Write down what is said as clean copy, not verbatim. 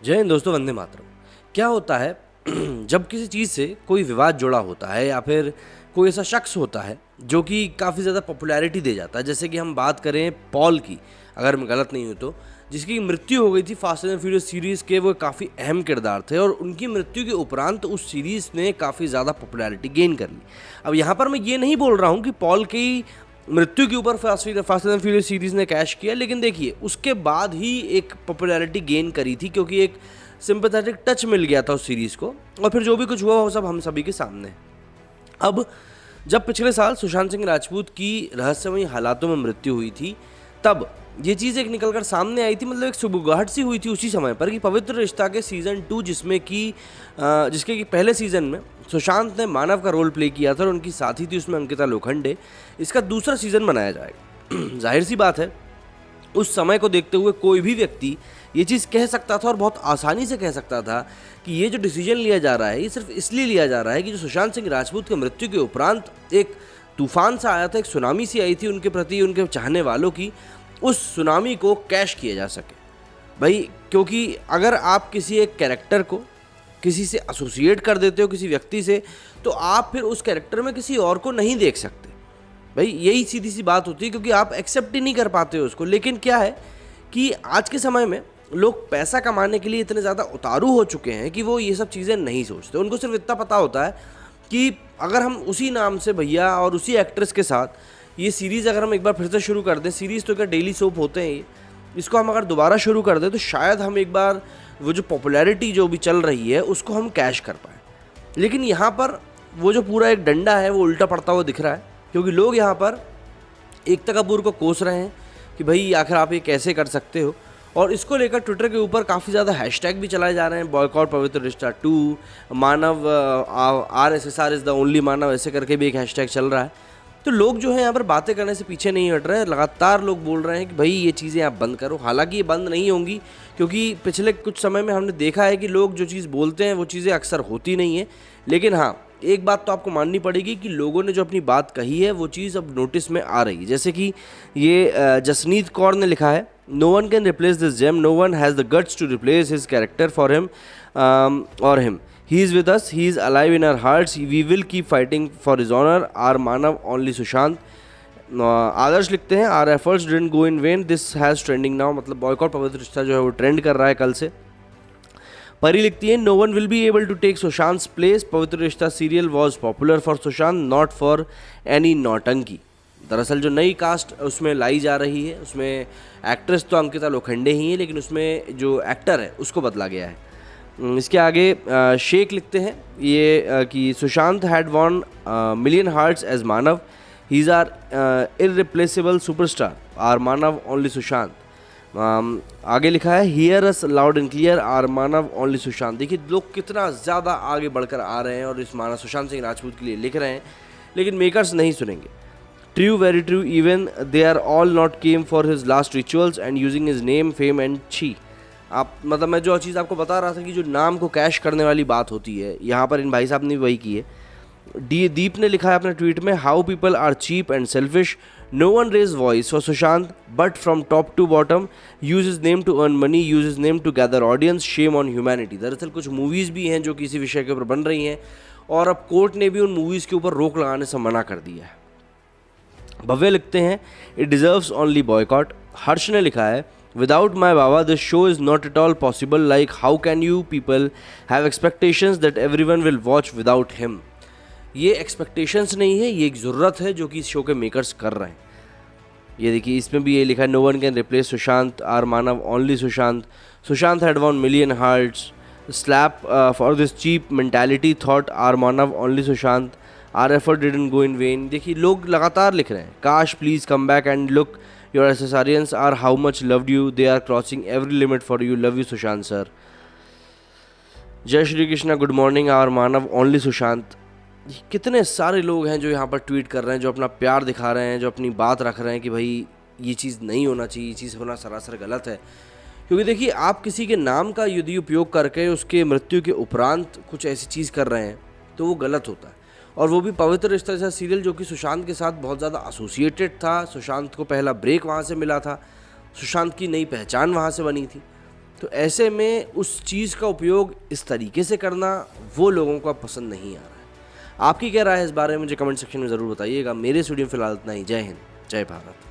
जय हिंद दोस्तों, वंदे मातरम। क्या होता है जब किसी चीज़ से कोई विवाद जुड़ा होता है या फिर कोई ऐसा शख्स होता है जो कि काफ़ी ज़्यादा पॉपुलैरिटी दे जाता है। जैसे कि हम बात करें पॉल की, अगर मैं गलत नहीं हूँ तो, जिसकी मृत्यु हो गई थी फास्ट एंड फ्यूरियस सीरीज़ के। वो काफ़ी अहम किरदार थे और उनकी मृत्यु के उपरांत उस सीरीज़ ने काफ़ी ज़्यादा पॉपुलैरिटी गेन कर ली। अब यहाँ पर मैं ये नहीं बोल रहा हूँ कि पॉल की मृत्यु के ऊपर फास्ट एंड फ्यूरियस सीरीज़ ने कैश किया, लेकिन देखिए उसके बाद ही एक पॉपुलैरिटी गेन करी थी, क्योंकि एक सिंपैथेटिक टच मिल गया था उस सीरीज़ को। और फिर जो भी कुछ हुआ वो सब हम सभी के सामने है। अब जब पिछले साल सुशांत सिंह राजपूत की रहस्यमयी हालातों में मृत्यु हुई थी, तब ये चीज़ एक निकल कर सामने आई थी। मतलब एक सुबुगाहट सी हुई थी उसी समय पर कि पवित्र रिश्ता के सीज़न 2, जिसके कि पहले सीज़न में सुशांत ने मानव का रोल प्ले किया था और उनकी साथी थी उसमें अंकिता लोखंडे, इसका दूसरा सीज़न बनाया जाएगा। जाहिर सी बात है, उस समय को देखते हुए कोई भी व्यक्ति ये चीज़ कह सकता था और बहुत आसानी से कह सकता था कि ये जो डिसीजन लिया जा रहा है ये सिर्फ इसलिए लिया जा रहा है कि जो सुशांत सिंह राजपूत की मृत्यु के उपरांत एक तूफान सा आया था, एक सुनामी सी आई थी उनके प्रति, उनके चाहने वालों की, उस सुनामी को कैश किया जा सके भाई। क्योंकि अगर आप किसी एक कैरेक्टर को किसी से एसोसिएट कर देते हो, किसी व्यक्ति से, तो आप फिर उस कैरेक्टर में किसी और को नहीं देख सकते भाई। यही सीधी सी बात होती है, क्योंकि आप एक्सेप्ट ही नहीं कर पाते हो उसको। लेकिन क्या है कि आज के समय में लोग पैसा कमाने के लिए इतने ज़्यादा उतारू हो चुके हैं कि वो ये सब चीज़ें नहीं सोचते। उनको सिर्फ इतना पता होता है कि अगर हम उसी नाम से भैया और उसी एक्ट्रेस के साथ ये सीरीज़ अगर हम एक बार फिर से शुरू कर दें, सीरीज़ तो क्या डेली सोप होते हैं ये, इसको हम अगर दोबारा शुरू कर दें तो शायद हम एक बार वो जो पॉपुलैरिटी जो भी चल रही है उसको हम कैश कर पाएँ। लेकिन यहाँ पर वो जो पूरा एक डंडा है वो उल्टा पड़ता हुआ दिख रहा है, क्योंकि लोग यहाँ पर एकता कपूर को कोस रहे हैं कि भाई आखिर आप ये कैसे कर सकते हो। और इसको लेकर ट्विटर के ऊपर काफ़ी ज़्यादा हैशटैग भी चलाए जा रहे हैं, बॉयकॉट पवित्र रिश्ता 2, मानव RSSR इज़ द ओनली मानव, ऐसे करके भी एक हैशटैग चल रहा है। तो लोग जो है यहाँ पर बातें करने से पीछे नहीं हट रहे हैं। लगातार लोग बोल रहे हैं कि भाई ये चीज़ें आप बंद करो। हालांकि ये बंद नहीं होंगी, क्योंकि पिछले कुछ समय में हमने देखा है कि लोग जो चीज़ बोलते हैं वो चीज़ें अक्सर होती नहीं है। लेकिन हाँ, एक बात तो आपको माननी पड़ेगी कि लोगों ने जो अपनी बात कही है वो चीज़ अब नोटिस में आ रही है। जैसे कि ये जसनीत कौर ने लिखा है, no one can replace this gem, no one has the guts to replace his character for him और him. He is with us, he is alive in our hearts, we will keep fighting for his honor, our Manav only Sushant। आदर्श लिखते हैं, our efforts didn't go in vain, this has trending now। मतलब boycott पवित्र रिश्ता जो है वो trend कर रहा है कल से। परी लिखती है, no one will be able to take Sushant's place, पवित्र रिश्ता serial was popular for Sushant, not for any नौटंकी। दरअसल जो नई कास्ट उसमें लाई जा रही है उसमें एक्ट्रेस तो अंकिता लोखंडे ही है, लेकिन उसमें जो एक्टर है उसको बदला गया है। इसके आगे शेख लिखते हैं ये कि Sushant had won million hearts as Manav, he is our irreplaceable superstar, our Manav only Sushant. आगे लिखा है, hear us loud and clear, our Manav only Sushant. देखिए लोग कितना ज़्यादा आगे बढ़कर आ रहे हैं और इस मानव सुशांत सिंह राजपूत के लिए लिख रहे हैं, लेकिन मेकर्स नहीं सुनेंगे। True, very true, even they are all not came for his last rituals and using his name, fame and छी। आप मतलब मैं जो चीज़ आपको बता रहा था कि जो नाम को कैश करने वाली बात होती है, यहाँ पर इन भाई साहब ने भी वही की है। दीप ने लिखा है अपने ट्वीट में, how people are cheap and selfish, no one raise voice for Sushant but from top to bottom, use his name to earn money, use his name to gather audience, shame on humanity. दरअसल कुछ movies भी हैं जो किसी विषय के ऊपर बन रही हैं और अब कोर्ट ने भी उन मूवीज़ के ऊपर रोक लगाने से मना कर दिया है। भव्य लिखते हैं, इट डिजर्व्स ओनली बॉयकॉट। हर्ष ने लिखा है, without my baba this show is not at all possible, like how can you people have expectations that everyone will watch without him। ये expectations नहीं है, ये एक ज़रूरत है जो कि इस शो के मेकर्स कर रहे हैं। ये देखिए इसमें भी ये लिखा है, no one can replace Sushant, our Manav only Sushant, Sushant had one million hearts, slap for this cheap mentality thought, our Manav only Sushant, our effort didn't go in vain. देखिए लोग लगातार लिख रहे हैं, काश please come back and look, your SSRians are how much loved you, they are crossing every limit for you, love you Sushant sir। जय Shri Krishna, good morning, our Manav only Sushant. कितने सारे लोग हैं जो यहाँ पर ट्वीट कर रहे हैं, जो अपना प्यार दिखा रहे हैं, जो अपनी बात रख रहे हैं कि भाई ये चीज़ नहीं होना चाहिए, ये चीज़ होना सरासर गलत है। क्योंकि देखिए आप किसी के नाम का यदि उपयोग करके उसके मृत्यु के उपरांत कुछ ऐसी चीज़ कर रहे हैं तो वो गलत होता है। और वो भी पवित्र रिश्ता जैसा सीरियल जो कि सुशांत के साथ बहुत ज़्यादा एसोसिएटेड था। सुशांत को पहला ब्रेक वहाँ से मिला था, सुशांत की नई पहचान वहाँ से बनी थी। तो ऐसे में उस चीज़ का उपयोग इस तरीके से करना वो लोगों को अब पसंद नहीं आ रहा है। आपकी क्या राय है इस बारे में मुझे कमेंट सेक्शन में ज़रूर बताइएगा। मेरे स्टूडियो में फिलहाल इतना ही। जय हिंद, जय भारत।